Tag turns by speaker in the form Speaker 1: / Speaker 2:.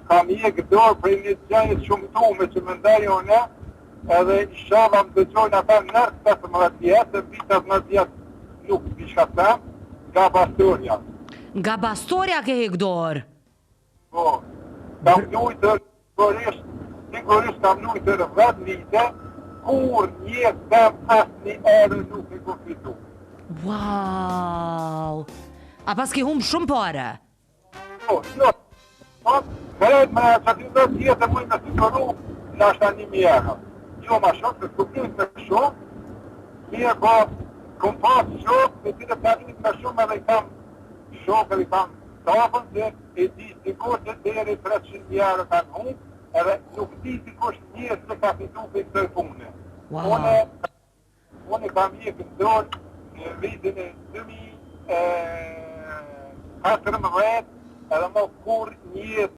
Speaker 1: kam jekë dorë për një gjënjë shumëtume që më ndaj une, edhe shava më dëgjojnë ata nërë 15 vjetë, e vit 18 vjetë nuk bishka them, nga Bastorja.
Speaker 2: Nga Bastorja ke hek dorë?
Speaker 1: Po, kam lujtër, sigurisht kam lujtër 10 vite, kur një them asë një erë nuk e ku fitu.
Speaker 2: Wow! A pas ke humë shumë pare?
Speaker 1: Po, jo, kërejt me që të ndër tjetë e mujë me siguru, në ashtë 1.000 euro. Jo ma shumë, se s'kuplujt me shumë, mirë po, kom pas shumë, me të planit me shumë, edhe i kam shumë, edhe i kam tapën, se e di sikur që deri 300 euro kanë humë, edhe nuk di sikur njërë se ka fitu për këtë pune. Une kam jekë në dorë në vitin e 2014, edhe më kur një